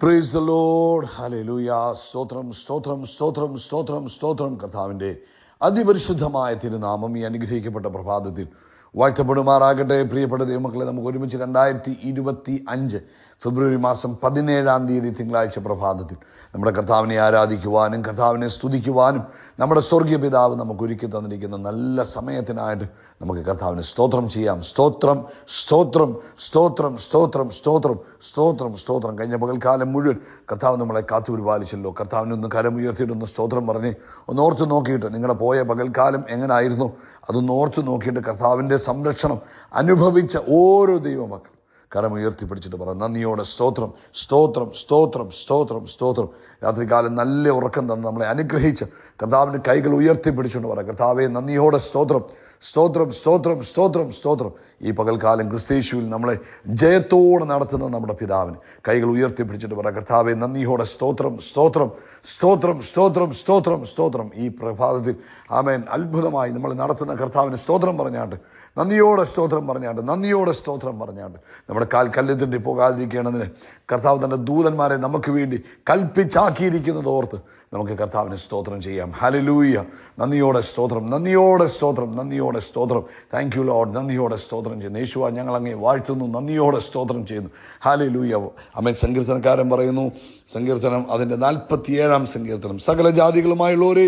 Praise the Lord. Hallelujah. സ്തോത്രം സ്തോത്രം സ്തോത്രം സ്തോത്രം സ്തോത്രം. കർത്താവിൻ്റെ അതിപരിശുദ്ധമായ തിരുനാമം ഈ അനുഗ്രഹിക്കപ്പെട്ട പ്രഭാതത്തിൽ വാഴ്ത്തപ്പെടുമാറാകട്ടെ. പ്രിയപ്പെട്ട ദൈവമക്കളെ, നമുക്ക് ഒരുമിച്ച് 2025 ഫെബ്രുവരി മാസം 17 തിങ്കളാഴ്ച പ്രഭാതത്തിൽ നമ്മുടെ കർത്താവിനെ ആരാധിക്കുവാനും കർത്താവിനെ സ്തുതിക്കുവാനും നമ്മുടെ സ്വർഗീയ പിതാവ് നമുക്ക് ഒരുക്കി തന്നിരിക്കുന്ന നല്ല സമയത്തിനായിട്ട് നമുക്ക് കർത്താവിനെ സ്തോത്രം ചെയ്യാം. സ്തോത്രം സ്തോത്രം സ്തോത്രം സ്തോത്രം സ്തോത്രം സ്തോത്രം സ്തോത്രം. കഴിഞ്ഞ പകൽക്കാലം മുഴുവൻ കർത്താവ് നമ്മളെ കാത്തു പരിപാലിച്ചല്ലോ. കർത്താവിനൊന്ന് കരമുയർത്തിയിട്ടൊന്ന് സ്തോത്രം പറഞ്ഞ് ഒന്ന് ഓർത്ത് നോക്കിയിട്ട് നിങ്ങളുടെ പോയ പകൽക്കാലം എങ്ങനായിരുന്നു അതൊന്ന് ഓർത്ത് നോക്കിയിട്ട് കർത്താവിൻ്റെ സംരക്ഷണം അനുഭവിച്ച ഓരോ ദൈവമക്കൾ കരമുയർത്തിപ്പിടിച്ചിട്ട് പറ, നന്ദിയോടെ സ്തോത്രം സ്തോത്രം സ്തോത്രം സ്തോത്രം സ്തോത്രം. രാത്രികാലം നല്ല ഉറക്കം തന്ന് നമ്മളെ അനുഗ്രഹിച്ച് കർത്താവിൻ്റെ കൈകൾ ഉയർത്തിപ്പിടിച്ചുകൊണ്ട് പറ, കർത്താവെ നന്ദിയോടെ സ്തോത്രം സ്തോത്രം സ്തോത്രം സ്തോത്രം സ്തോത്രം. ഈ പകൽക്കാലം ക്രിസ്തയേശുവിൽ നമ്മളെ ജയത്തോടെ നടത്തുന്ന നമ്മുടെ പിതാവിന് കൈകൾ ഉയർത്തിപ്പിടിച്ചിട്ട് പറ, കർത്താവെ നന്ദിയോടെ സ്തോത്രം സ്തോത്രം സ്തോത്രം സ്തോത്രം സ്തോത്രം സ്തോത്രം. ഈ പ്രഭാതത്തിൽ ആമേൻ അത്ഭുതമായി നമ്മൾ നടത്തുന്ന കർത്താവിന് സ്തോത്രം പറഞ്ഞാണ്ട്, നന്ദിയോടെ സ്തോത്രം പറഞ്ഞാണ്ട്, നന്ദിയോടെ സ്തോത്രം പറഞ്ഞാണ്ട് നമ്മുടെ കാൽ കല്ലെത്തിട്ട് പോകാതിരിക്കേണ്ടതിന് കർത്താവ് തൻ്റെ ദൂതന്മാരെ നമുക്ക് വേണ്ടി കൽപ്പിച്ചാക്കിയിരിക്കുന്നത് ഓർത്ത് നമുക്ക് കർത്താവിന് സ്തോത്രം ചെയ്യാം. ഹല്ലേലൂയ. നന്ദിയോടെ സ്തോത്രം നന്ദിയോടെ സ്തോത്രം നന്ദിയോടെ സ്തോത്രം. Thank you Lord. നന്ദിയോടെ സ്തോത്രം ചെയ്യുന്നു. യേശുവ, ഞങ്ങൾ അങ്ങേ വാഴ്ത്തുന്നു, നന്ദിയോടെ സ്തോത്രം ചെയ്യുന്നു. ഹല്ലേലൂയ. ആമേൻ. സങ്കീർത്തനക്കാരൻ പറയുന്നു, സങ്കീർത്തനം അതിൻ്റെ 47 സങ്കീർത്തനം, സകല ജാതികളുമായുള്ളവരെ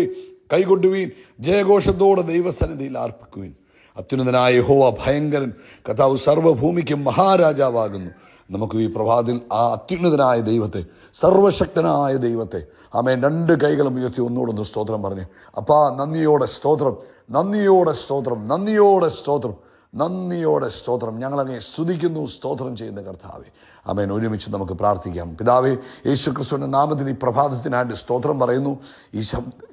കൈകൊട്ടുവീൻ, ജയഘോഷത്തോടെ ദൈവസന്നിധിയിൽ ആർപ്പിക്കുവീൻ. അത്യുന്നതനായ യഹോവ ഭയങ്കരൻ, കർത്താവ് സർവ്വഭൂമിക്കും മഹാരാജാവാകുന്നു. നമുക്ക് ഈ പ്രഭാതത്തിൽ ആ അത്യുന്നതനായ ദൈവത്തെ, സർവശക്തനായ ദൈവത്തെ ആമേൻ 2 കൈകളും ഉയർത്തി ഒന്നുകൂടെ സ്തോത്രം പറഞ്ഞ്, അപ്പാ നന്ദിയോടെ സ്തോത്രം നന്ദിയോടെ സ്തോത്രം നന്ദിയോടെ സ്തോത്രം നന്ദിയോടെ സ്തോത്രം. ഞങ്ങളങ്ങേ സ്തുതിക്കുന്നു, സ്തോത്രം ചെയ്യുന്ന കർത്താവെ. ആമേൻ. ഒരുമിച്ച് നമുക്ക് പ്രാർത്ഥിക്കാം. പിതാവേ, യേശു ക്രിസ്തുവിൻ്റെ നാമത്തിൽ ഈ പ്രഭാതത്തിനായിട്ട് സ്തോത്രം പറയുന്നു.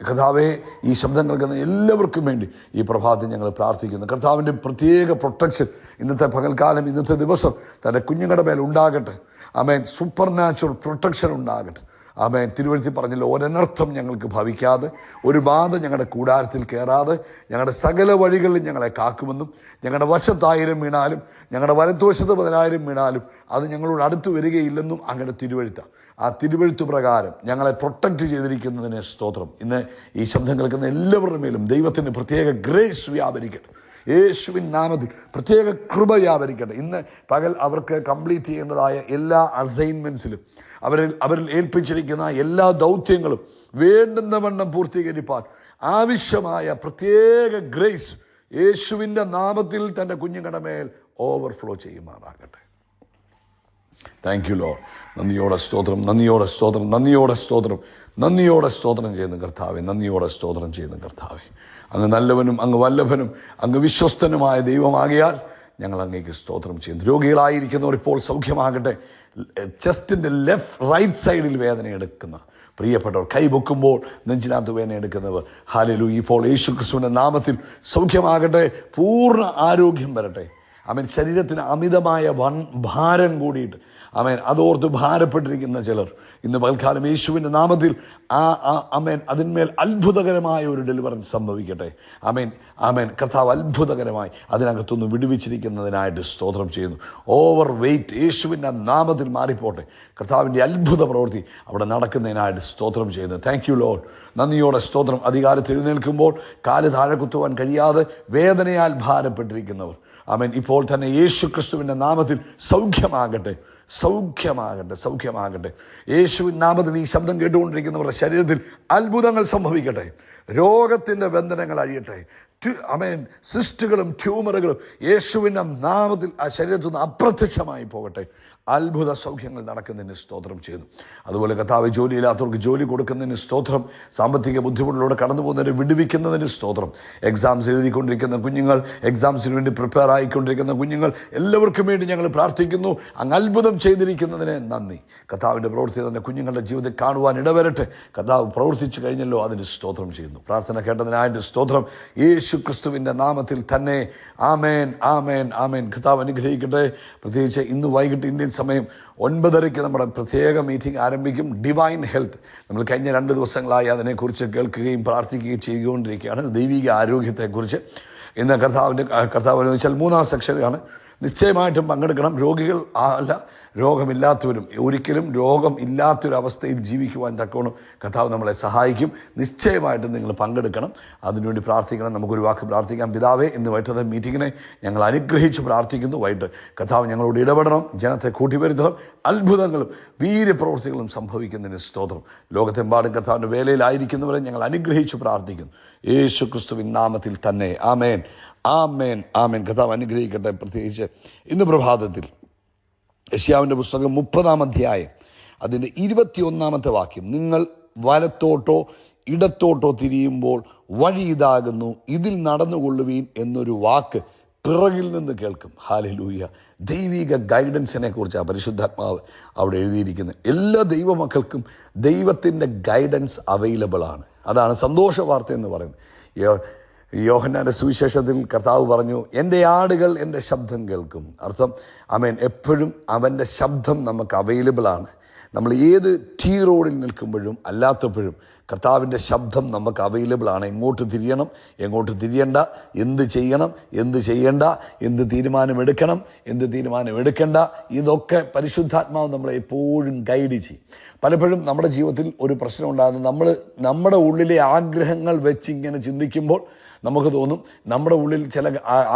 കർത്താവേ, ഈ ശബ്ദം കേൾക്കുന്ന എല്ലാവർക്കും വേണ്ടി ഈ പ്രഭാതത്തിൽ ഞങ്ങൾ പ്രാർത്ഥിക്കുന്നു. കർത്താവിൻ്റെ പ്രത്യേക പ്രൊട്ടക്ഷൻ ഇന്നത്തെ പകൽക്കാലം, ഇന്നത്തെ ദിവസം തൻ്റെ കുഞ്ഞുങ്ങളുടെ മേൽ ഉണ്ടാകട്ടെ. ആമേൻ. സൂപ്പർ നാച്ചുറൽ പ്രൊട്ടക്ഷൻ ഉണ്ടാകട്ടെ. ആമേൻ. തിരുവഴുത്തി പറഞ്ഞല്ലോ, ഒരനർത്ഥം ഞങ്ങൾക്ക് ഭവിക്കാതെ, ഒരു ബാധ ഞങ്ങളുടെ കൂടാരത്തിൽ കയറാതെ, ഞങ്ങളുടെ സകല വഴികളിൽ ഞങ്ങളെ കാക്കുമെന്നും, ഞങ്ങളുടെ വശത്ത് 1000 വീണാലും ഞങ്ങളുടെ വലത്തുവശത്ത് 10,000 വീണാലും അത് ഞങ്ങളോട് അടുത്ത് വരികയില്ലെന്നും അങ്ങനെ തിരുവഴുത്ത. ആ തിരുവഴുത്ത് പ്രകാരം ഞങ്ങളെ പ്രൊട്ടക്റ്റ് ചെയ്തിരിക്കുന്നതിന് സ്തോത്രം. ഇന്ന് ഈ ശബ്ദം കേൾക്കുന്ന എല്ലാവരുടെ മേലും ദൈവത്തിൻ്റെ പ്രത്യേക ഗ്രേസ് വ്യാപരിക്കട്ടെ. യേശുവിൻ നാമത്തിൽ പ്രത്യേക കൃപ വ്യാപരിക്കട്ടെ. ഇന്ന് പകൽ അവർക്ക് കംപ്ലീറ്റ് ചെയ്യേണ്ടതായ എല്ലാ അസൈൻമെൻറ്റ്സിലും അവരിൽ ഏൽപ്പിച്ചിരിക്കുന്ന എല്ലാ ദൗത്യങ്ങളും വേണ്ടുന്ന വണ്ണം പൂർത്തീകരിപ്പാൻ ആവശ്യമായ പ്രത്യേക ഗ്രേസ് യേശുവിൻ്റെ നാമത്തിൽ തൻ്റെ കുഞ്ഞുങ്ങളുടെ മേൽ ഓവർഫ്ലോ ചെയ്യുമാറാകട്ടെ. Thank you Lord. നന്ദിയോടെ സ്തോത്രം നന്ദിയോടെ സ്തോത്രം നന്ദിയോടെ സ്തോത്രം നന്ദിയോടെ സ്തോത്രം ചെയ്യുന്ന കർത്താവെ, നന്ദിയോടെ സ്തോത്രം ചെയ്യുന്ന കർത്താവെ. അങ്ങ് നല്ലവനും അങ്ങ് വല്ലഭനും അങ്ങ് വിശ്വസ്തനുമായ ദൈവമാകിയാൽ ഞങ്ങൾ അങ്ങേക്ക് സ്തോത്രം ചെയ്യുന്നു. രോഗികളായിരിക്കുന്നവർ ഇപ്പോൾ സൗഖ്യമാകട്ടെ. ചെസ്റ്റിൻ്റെ റൈറ്റ് സൈഡിൽ വേദന എടുക്കുന്ന പ്രിയപ്പെട്ടവർ, കൈപൊക്കുമ്പോൾ നെഞ്ചിനകത്ത് വേദന എടുക്കുന്നവർ, ഹല്ലേലൂയ, ഇപ്പോൾ യേശു ക്രിസ്തുവിൻ്റെ നാമത്തിൽ സൗഖ്യമാകട്ടെ. പൂർണ്ണ ആരോഗ്യം വരട്ടെ. ആമേൻ. ശരീരത്തിന് അമിതമായ ഭാരം കൂടിയിട്ട് ആമേൻ അതോർത്ത് ഭാരപ്പെട്ടിരിക്കുന്ന ചിലർ ഇന്ന് പകൽക്കാലം യേശുവിൻ്റെ നാമത്തിൽ ആമേൻ അതിന്മേൽ അത്ഭുതകരമായ ഒരു ഡെലിവറൻസ് സംഭവിക്കട്ടെ. ആമേൻ ആമേൻ. കർത്താവ് അത്ഭുതകരമായി അതിനകത്തുനിന്ന് വിടുവിച്ചിരിക്കുന്നതിനായിട്ട് സ്തോത്രം ചെയ്യുന്നു. ഓവർ വെയ്റ്റ് യേശുവിൻ്റെ നാമത്തിൽ മാറിപ്പോട്ടെ. കർത്താവിൻ്റെ അത്ഭുത പ്രവൃത്തി അവിടെ നടക്കുന്നതിനായിട്ട് സ്തോത്രം ചെയ്യുന്നു. Thank you Lord. നന്ദിയോടെ സ്തോത്രം. അധികാലത്ത് എഴുന്നേൽക്കുമ്പോൾ കാല് താഴെ കുത്തുവാൻ കഴിയാതെ വേദനയാൽ ഭാരപ്പെട്ടിരിക്കുന്നവർ, ആമേൻ, ഇപ്പോൾ തന്നെ യേശു ക്രിസ്തുവിൻ്റെ നാമത്തിൽ സൗഖ്യമാകട്ടെ സൗഖ്യമാകട്ടെ സൗഖ്യമാകട്ടെ. യേശുവിൻ നാമത്തിൽ ഈ ശബ്ദം കേട്ടുകൊണ്ടിരിക്കുന്നവരുടെ ശരീരത്തിൽ അത്ഭുതങ്ങൾ സംഭവിക്കട്ടെ. രോഗത്തിൻ്റെ ബന്ധനങ്ങൾ അഴിയട്ടെ. ആമേൻ. സിസ്റ്റുകളും ട്യൂമറുകളും യേശുവിൻ്റെ നാമത്തിൽ ആ ശരീരത്തിൽ നിന്ന് അപ്രത്യക്ഷമായി പോകട്ടെ. അത്ഭുത സൗഖ്യങ്ങൾ നടക്കുന്നതിന് സ്തോത്രം ചെയ്യുന്നു. അതുപോലെ കർത്താവ് ജോലിയില്ലാത്തവർക്ക് ജോലി കൊടുക്കുന്നതിന് സ്തോത്രം. സാമ്പത്തിക ബുദ്ധിമുട്ടിലൂടെ കടന്നു പോകുന്നവരെ വിടുവിക്കുന്നതിന് സ്തോത്രം. എക്സാംസ് എഴുതിക്കൊണ്ടിരിക്കുന്ന കുഞ്ഞുങ്ങൾ, എക്സാംസിന് വേണ്ടി പ്രിപ്പയർ ആയിക്കൊണ്ടിരിക്കുന്ന കുഞ്ഞുങ്ങൾ, എല്ലാവർക്കും വേണ്ടി ഞങ്ങൾ പ്രാർത്ഥിക്കുന്നു. അങ്ങ് അത്ഭുതം ചെയ്തിരിക്കുന്നതിന് നന്ദി. കർത്താവിൻ്റെ പ്രവൃത്തി തന്നെ കുഞ്ഞുങ്ങളുടെ ജീവിതത്തിൽ കാണുവാൻ ഇടവരട്ടെ. കർത്താവ് പ്രവർത്തിച്ചു കഴിഞ്ഞല്ലോ, അതിന് സ്തോത്രം ചെയ്യുന്നു. പ്രാർത്ഥന കേട്ടതിനായിട്ട് സ്തോത്രം. യേശു ക്രിസ്തുവിൻ്റെ നാമത്തിൽ തന്നെ. ആമേൻ ആമേൻ ആമേൻ. കർത്താവ് അനുഗ്രഹിക്കട്ടെ. പ്രത്യേകിച്ച് ഇന്ന് വൈകിട്ട് ഇന്ത്യൻ സമയം 9:30 നമ്മുടെ പ്രത്യേക മീറ്റിംഗ് ആരംഭിക്കും. Divine health. നമ്മൾ കഴിഞ്ഞ 2 ദിവസങ്ങളായി അതിനെക്കുറിച്ച് കേൾക്കുകയും പ്രാർത്ഥിക്കുകയും ചെയ്തുകൊണ്ടിരിക്കുകയാണ്. ദൈവിക ആരോഗ്യത്തെക്കുറിച്ച്. ഇന്ന് കർത്താവ് എന്ന് വെച്ചാൽ 3-ാം സെക്ഷനാണ്. നിശ്ചയമായിട്ടും പങ്കെടുക്കണം. രോഗികൾ അല്ല, രോഗമില്ലാത്തവരും ഒരിക്കലും രോഗം ഇല്ലാത്തൊരവസ്ഥയിൽ ജീവിക്കുവാൻ തക്കവണ്ണം കർത്താവ് നമ്മളെ സഹായിക്കും. നിശ്ചയമായിട്ടും നിങ്ങൾ പങ്കെടുക്കണം, അതിനുവേണ്ടി പ്രാർത്ഥിക്കണം. നമുക്കൊരു വാക്ക് പ്രാർത്ഥിക്കാം. പിതാവേ, ഇന്ന് വൈകിട്ടത്തെ മീറ്റിങ്ങിനെ ഞങ്ങൾ അനുഗ്രഹിച്ച് പ്രാർത്ഥിക്കുന്നു. വൈകിട്ട് കർത്താവ് ഞങ്ങളോട് ഇടപെടണം, ജനത്തെ കൂട്ടിവരുത്തണം, അത്ഭുതങ്ങളും വീര്യപ്രവൃത്തികളും സംഭവിക്കുന്നതിന് സ്തോത്രം. ലോകത്തെമ്പാടും കർത്താവിൻ്റെ വേലയിലായിരിക്കുന്നവരെ ഞങ്ങൾ അനുഗ്രഹിച്ച് പ്രാർത്ഥിക്കുന്നു, യേശു ക്രിസ്തുവിൻ നാമത്തിൽ തന്നെ. ആമേൻ, ആമേൻ, ആമേൻ. കർത്താവ് അനുഗ്രഹിക്കട്ടെ. പ്രത്യേകിച്ച് ഇന്ന് പ്രഭാതത്തിൽ യെശയ്യാവിൻ്റെ പുസ്തകം 30-ാം അധ്യായം അതിൻ്റെ 21-ാമത്തെ വാക്യം, നിങ്ങൾ വലത്തോട്ടോ ഇടത്തോട്ടോ തിരിയുമ്പോൾ വഴി ഇതാകുന്നു, ഇതിൽ നടന്നുകൊള്ളുവീൻ എന്നൊരു വാക്ക് പിറകിൽ നിന്ന് കേൾക്കും. ഹല്ലേലൂയ. ദൈവിക ഗൈഡൻസിനെ കുറിച്ചാണ് പരിശുദ്ധാത്മാവ് അവിടെ എഴുതിയിരിക്കുന്നത്. എല്ലാ ദൈവമക്കൾക്കും ദൈവത്തിൻ്റെ ഗൈഡൻസ് അവൈലബിൾ ആണ്. അതാണ് സന്തോഷ വാർത്ത എന്ന് പറയുന്നത്. യോഹന്നാന്റെ സുവിശേഷത്തിൽ കർത്താവ് പറഞ്ഞു, എൻ്റെ ആടുകൾ എൻ്റെ ശബ്ദം കേൾക്കും. അർത്ഥം, ആമേൻ, എപ്പോഴും അവൻ്റെ ശബ്ദം നമുക്ക് അവൈലബിളാണ്. നമ്മൾ ഏത് ടീ റോഡിൽ നിൽക്കുമ്പോഴും അല്ലാത്തപ്പോഴും കർത്താവിൻ്റെ ശബ്ദം നമുക്ക് അവൈലബിളാണ്. എങ്ങോട്ട് തിരിയണം, എങ്ങോട്ട് തിരിയണ്ട, എന്ത് ചെയ്യണം, എന്ത് ചെയ്യണ്ട, എന്ത് തീരുമാനമെടുക്കണം, എന്ത് തീരുമാനമെടുക്കണ്ട, ഇതൊക്കെ പരിശുദ്ധാത്മാവ് നമ്മളെ എപ്പോഴും ഗൈഡ് ചെയ്യും. പലപ്പോഴും നമ്മുടെ ജീവിതത്തിൽ ഒരു പ്രശ്നം ഉണ്ടാകുന്നത്, നമ്മുടെ ഉള്ളിലെ ആഗ്രഹങ്ങൾ വെച്ച് ഇങ്ങനെ ചിന്തിക്കുമ്പോൾ നമുക്ക് തോന്നും നമ്മുടെ ഉള്ളിൽ ചില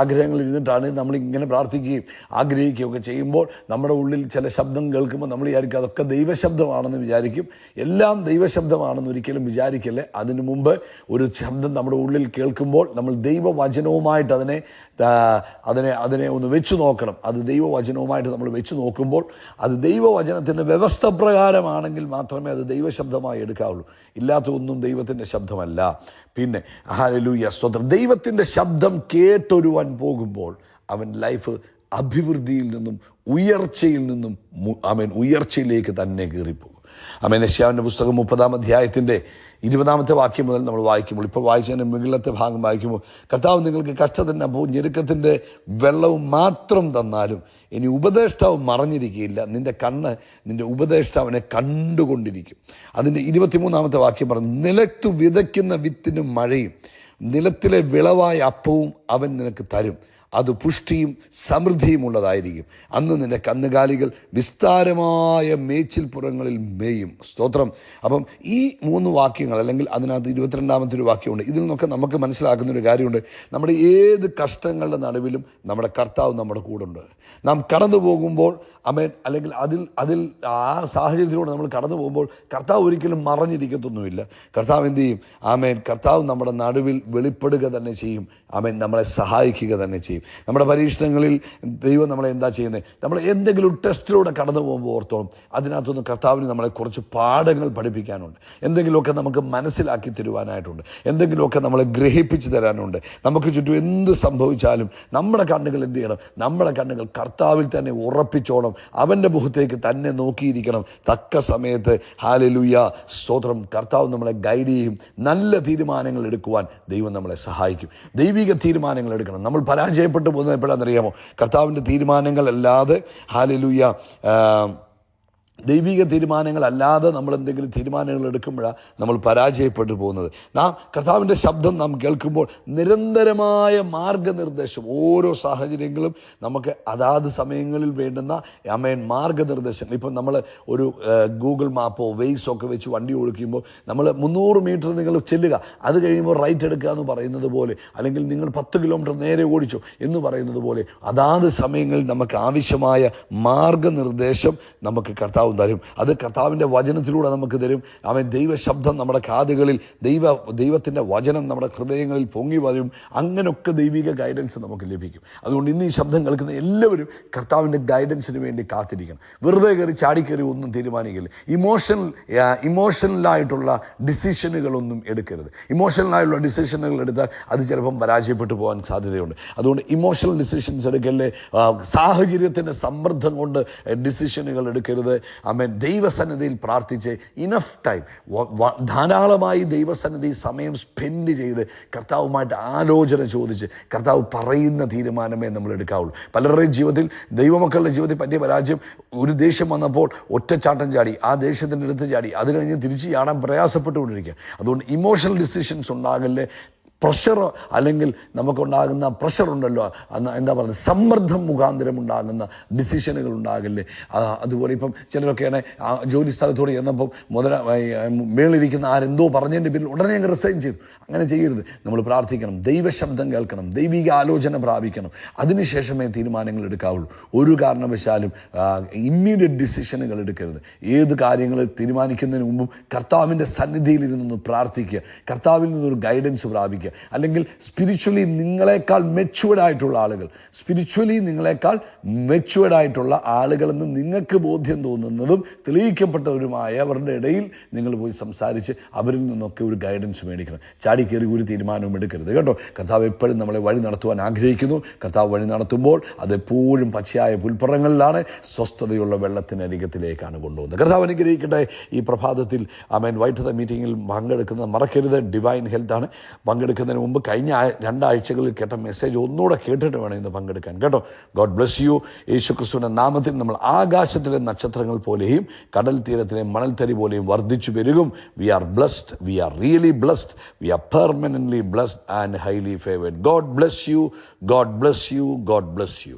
ആഗ്രഹങ്ങൾ ഇരുന്നിട്ടാണ് നമ്മളിങ്ങനെ പ്രാർത്ഥിക്കുകയും ആഗ്രഹിക്കുകയൊക്കെ ചെയ്യുമ്പോൾ നമ്മുടെ ഉള്ളിൽ ചില ശബ്ദം കേൾക്കുമ്പോൾ നമ്മൾ വിചാരിക്കും അതൊക്കെ ദൈവശബ്ദമാണെന്ന് വിചാരിക്കും. എല്ലാം ദൈവശബ്ദമാണെന്ന് ഒരിക്കലും വിചാരിക്കല്ലേ. അതിനു മുമ്പ് ഒരു ശബ്ദം നമ്മുടെ ഉള്ളിൽ കേൾക്കുമ്പോൾ നമ്മൾ ദൈവവചനവുമായിട്ട് അതിനെ ഒന്ന് വെച്ചു നോക്കണം. അത് ദൈവവചനവുമായിട്ട് നമ്മൾ വെച്ചു നോക്കുമ്പോൾ അത് ദൈവവചനത്തിൻ്റെ വ്യവസ്ഥ പ്രകാരമാണെങ്കിൽ മാത്രമേ അത് ദൈവശബ്ദമായി എടുക്കാവുള്ളൂ. ഇല്ലാത്ത ഒന്നും ദൈവത്തിൻ്റെ ശബ്ദമല്ല. പിന്നെ ഹല്ലേലൂയ, സ്തോത്രം. ദൈവത്തിൻ്റെ ശബ്ദം കേട്ടൊരുവൻ പോകുമ്പോൾ അവൻ ലൈഫ് അഭിവൃദ്ധിയിൽ നിന്നും ഉയർച്ചയിൽ നിന്നും ഉയർച്ചയിലേക്ക് തന്നെ കയറിപ്പോകും. യെശയ്യാവിൻ്റെ പുസ്തകം 30-ാം അധ്യായത്തിൻ്റെ 20-ാമത്തെ വാക്യം മുതൽ നമ്മൾ വായിക്കുമ്പോൾ, ഇപ്പോൾ വായിച്ചതിൻ്റെ മുകളിലത്തെ ഭാഗം വായിക്കുമ്പോൾ, കർത്താവ് നിങ്ങൾക്ക് കഷ്ടത്തിൻ്റെ അപ്പോൾ ഞെരുക്കത്തിൻ്റെ വെള്ളവും മാത്രം തന്നാലും ഇനി ഉപദേഷ്ടാവ് മറഞ്ഞിരിക്കുകയില്ല, നിന്റെ കണ്ണ് നിന്റെ ഉപദേഷ്ടാവിനെ കണ്ടുകൊണ്ടിരിക്കും. അതിൻ്റെ 23-ാമത്തെ വാക്യം പറഞ്ഞു, നിലത്തു വിതയ്ക്കുന്ന വിത്തിനും മഴയും നിലത്തിലെ വിളവായ അപ്പവും അവൻ നിനക്ക് തരും, അത് പുഷ്ടിയും സമൃദ്ധിയും ഉള്ളതായിരിക്കും. അന്ന് നിന്റെ കന്നുകാലികൾ വിസ്താരമായ മേച്ചിൽപ്പുറങ്ങളിൽ മേയും. സ്തോത്രം. അപ്പം ഈ 3 വാക്യങ്ങൾ, അല്ലെങ്കിൽ അതിനകത്ത് 22-ാമത്തെ ഒരു വാക്യമുണ്ട്. ഇതിൽ നിന്നൊക്കെ നമുക്ക് മനസ്സിലാക്കുന്നൊരു കാര്യമുണ്ട്. നമ്മുടെ ഏത് കഷ്ടങ്ങളുടെ നടുവിലും നമ്മുടെ കർത്താവ് നമ്മുടെ കൂടെ ഉണ്ട്. നാം കടന്നു പോകുമ്പോൾ അല്ലെങ്കിൽ അതിൽ ആ സാഹചര്യത്തിലൂടെ നമ്മൾ കടന്നു പോകുമ്പോൾ കർത്താവ് ഒരിക്കലും മറഞ്ഞിരിക്കത്തൊന്നുമില്ല. കർത്താവ് എന്ത് ചെയ്യും? കർത്താവ് നമ്മുടെ നടുവിൽ വെളിപ്പെടുക തന്നെ ചെയ്യും. നമ്മളെ സഹായിക്കുക തന്നെ ചെയ്യും. നമ്മുടെ പരീക്ഷണങ്ങളിൽ ദൈവം നമ്മളെ എന്താ ചെയ്യുന്നത്? നമ്മൾ എന്തെങ്കിലും ടെസ്റ്റിലൂടെ കടന്നു പോകുമ്പോൾ ഓർത്തോളം അതിനകത്തുനിന്ന് കർത്താവിന് നമ്മളെ കുറച്ച് പാഠങ്ങൾ പഠിപ്പിക്കാനുണ്ട്. എന്തെങ്കിലുമൊക്കെ നമുക്ക് മനസ്സിലാക്കി തരുവാനായിട്ടുണ്ട്. എന്തെങ്കിലുമൊക്കെ നമ്മളെ ഗ്രഹിപ്പിച്ച് തരാനുണ്ട്. നമുക്ക് ചുറ്റും എന്ത് സംഭവിച്ചാലും നമ്മുടെ കണ്ണുകൾ എന്ത് ചെയ്യണം? നമ്മുടെ കണ്ണുകൾ കർത്താവിൽ തന്നെ ഉറപ്പിച്ചോണം. അവൻ്റെ മുഖത്തേക്ക് തന്നെ നോക്കിയിരിക്കണം. തക്ക സമയത്ത് ഹല്ലേലൂയ, സ്തോത്രം, കർത്താവ് നമ്മളെ ഗൈഡ് ചെയ്യും. നല്ല തീരുമാനങ്ങൾ എടുക്കുവാൻ ദൈവം നമ്മളെ സഹായിക്കും. ദൈവിക തീരുമാനങ്ങൾ എടുക്കണം. നമ്മൾ പരാജയപ്പെട്ടു പോകുന്നത് എപ്പോഴാണെന്നറിയാമോ? കർത്താവിൻ്റെ തീരുമാനങ്ങൾ അല്ലാതെ, ഹല്ലേലൂയ, ദൈവിക തീരുമാനങ്ങളല്ലാതെ നമ്മൾ എന്തെങ്കിലും തീരുമാനങ്ങൾ എടുക്കുമ്പോഴാണ് നമ്മൾ പരാജയപ്പെട്ടു പോകുന്നത്. നാം കർത്താവിൻ്റെ ശബ്ദം നാം കേൾക്കുമ്പോൾ നിരന്തരമായ മാർഗനിർദ്ദേശം, ഓരോ സാഹചര്യങ്ങളും നമുക്ക് അതാത് സമയങ്ങളിൽ വേണ്ടുന്ന മാർഗനിർദ്ദേശം. ഇപ്പം നമ്മൾ ഒരു ഗൂഗിൾ മാപ്പോ വെയ്സോ ഒക്കെ വെച്ച് വണ്ടി ഓടിക്കുമ്പോൾ നമ്മൾ 300 മീറ്റർ നിങ്ങൾ ചെല്ലുക, അത് കഴിയുമ്പോൾ റൈറ്റ് എടുക്കുക എന്ന് പറയുന്നത് പോലെ, അല്ലെങ്കിൽ നിങ്ങൾ 10 കിലോമീറ്റർ നേരെ ഓടിച്ചോ എന്ന് പറയുന്നത് പോലെ, അതാത് സമയങ്ങളിൽ നമുക്ക് ആവശ്യമായ മാർഗനിർദ്ദേശം നമുക്ക് കർത്താവ് തരും. അത് കർത്താവിൻ്റെ വചനത്തിലൂടെ നമുക്ക് തരും. ദൈവശബ്ദം നമ്മുടെ കാതുകളിൽ, ദൈവത്തിൻ്റെ വചനം നമ്മുടെ ഹൃദയങ്ങളിൽ പൊങ്ങി വരും. അങ്ങനെയൊക്കെ ദൈവിക ഗൈഡൻസ് നമുക്ക് ലഭിക്കും. അതുകൊണ്ട് ഇന്ന് ഈ ശബ്ദം കേൾക്കുന്ന എല്ലാവരും കർത്താവിൻ്റെ ഗൈഡൻസിന് വേണ്ടി കാത്തിരിക്കണം. വെറുതെ കയറി ചാടിക്കയറി ഒന്നും തീരുമാനിക്കില്ല. ഇമോഷണലായിട്ടുള്ള ഡിസിഷനുകളൊന്നും എടുക്കരുത്. ഇമോഷണലായുള്ള ഡിസിഷനുകൾ എടുത്താൽ അത് ചിലപ്പം പരാജയപ്പെട്ടു പോകാൻ സാധ്യതയുണ്ട്. അതുകൊണ്ട് ഇമോഷണൽ ഡിസിഷൻസ് എടുക്കല്ലേ. സാഹചര്യത്തിൻ്റെ സമ്മർദ്ദം കൊണ്ട് ഡിസിഷനുകൾ എടുക്കരുത്. ദൈവസന്നിധിയിൽ പ്രാർത്ഥിച്ച് ഇനഫ് ടൈം, ധാരാളമായി ദൈവസന്നിധി സമയം സ്പെൻഡ് ചെയ്ത് കർത്താവുമായിട്ട് ആലോചന ചോദിച്ച് കർത്താവ് പറയുന്ന തീരുമാനമേ നമ്മൾ എടുക്കാവുള്ളൂ. പലരുടെയും ജീവിതത്തിൽ, ദൈവമക്കളുടെ ജീവിതത്തിൽ പറ്റിയ പരാജയം, ഒരു ദേഷ്യം വന്നപ്പോൾ ഒറ്റച്ചാട്ടം ചാടി, ആ ദേഷ്യത്തിൻ്റെ അടുത്ത് ചാടി, അത് കഴിഞ്ഞ് തിരിച്ച് ചാടാൻ പ്രയാസപ്പെട്ടുകൊണ്ടിരിക്കുക. അതുകൊണ്ട് ഇമോഷണൽ ഡിസിഷൻസ് ഉണ്ടാകല്ലേ. പ്രഷർ അല്ലെങ്കിൽ നമുക്കുണ്ടാകുന്ന പ്രഷറുണ്ടല്ലോ, എന്താ പറയുക, സമ്മർദ്ദം മുഖാന്തരം ഉണ്ടാകുന്ന ഡിസിഷനുകൾ ഉണ്ടാകില്ലേ. അതുപോലെ ഇപ്പം ചിലരൊക്കെയാണ് ജോലി സ്ഥലത്തോട് ചെന്നപ്പം മേളിരിക്കുന്ന ആരെന്തോ പറഞ്ഞതിൻ്റെ പേരിൽ ഉടനെ അങ്ങ് റിസൈൻ ചെയ്തു. അങ്ങനെ ചെയ്യരുത്. നമ്മൾ പ്രാർത്ഥിക്കണം, ദൈവശബ്ദം കേൾക്കണം, ദൈവിക ആലോചന പ്രാപിക്കണം, അതിനുശേഷമേ തീരുമാനങ്ങൾ എടുക്കാവുള്ളൂ. ഒരു കാരണവശാലും ഇമ്മീഡിയറ്റ് ഡിസിഷനുകൾ എടുക്കരുത്. ഏത് കാര്യങ്ങൾ തീരുമാനിക്കുന്നതിന് മുമ്പും കർത്താവിൻ്റെ സന്നിധിയിൽ ഇരുന്നൊന്ന് പ്രാർത്ഥിക്കുക, കർത്താവിൽ നിന്നൊരു ഗൈഡൻസ് പ്രാപിക്കുക. അല്ലെങ്കിൽ സ്പിരിച്വലി നിങ്ങളെക്കാൾ മെച്യൂർഡായിട്ടുള്ള ആളുകൾ, സ്പിരിച്വലി നിങ്ങളെക്കാൾ മെച്യൂർഡായിട്ടുള്ള ആളുകളെന്ന് നിങ്ങൾക്ക് ബോധ്യം തോന്നുന്നതും തെളിയിക്കപ്പെട്ടവരുമായ അവരുടെ ഇടയിൽ നിങ്ങൾ പോയി സംസാരിച്ച് അവരിൽ നിന്നൊക്കെ ഒരു ഗൈഡൻസ് മേടിക്കണം. ചാടിക്കേറി ഒരു തീരുമാനവും എടുക്കരുത് കേട്ടോ. കർത്താവ് എപ്പോഴും നമ്മളെ വഴി നടത്തുവാൻ ആഗ്രഹിക്കുന്നു. കർത്താവ് വഴി നടത്തുമ്പോൾ അതെപ്പോഴും പച്ചയായ പുൽപ്പുറങ്ങളിലാണ്, സ്വസ്ഥതയുള്ള വെള്ളത്തിനരികത്തിലേക്കാണ് കൊണ്ടുപോകുന്നത്. കർത്താവ് അനുഗ്രഹിക്കട്ടെ. ഈ പ്രഭാതത്തിൽ ആമേൻ വൈകിട്ടത്തെ മീറ്റിങ്ങിൽ പങ്കെടുക്കുന്നത് മറക്കരുത്. ഡിവൈൻ ഹെൽത്താണ്. പങ്കെടുക്കുന്നതിന് മുമ്പ് കഴിഞ്ഞ 2 ആഴ്ചകളിൽ കേട്ട മെസ്സേജ് ഒന്നുകൂടെ കേട്ടിട്ട് വേണം ഇന്ന് പങ്കെടുക്കാൻ കേട്ടോ. God bless you. യേശുക്രിസ്തുവിൻ്റെ നാമത്തിൽ നമ്മൾ ആകാശത്തിലെ നക്ഷത്രങ്ങൾ പോലെയും കടൽ തീരത്തിലെ മണൽത്തരി പോലെയും വർദ്ധിച്ചു പെരുകും. We are blessed. We are really blessed. We are permanently blessed and highly favored. God bless you. God bless you. God bless you.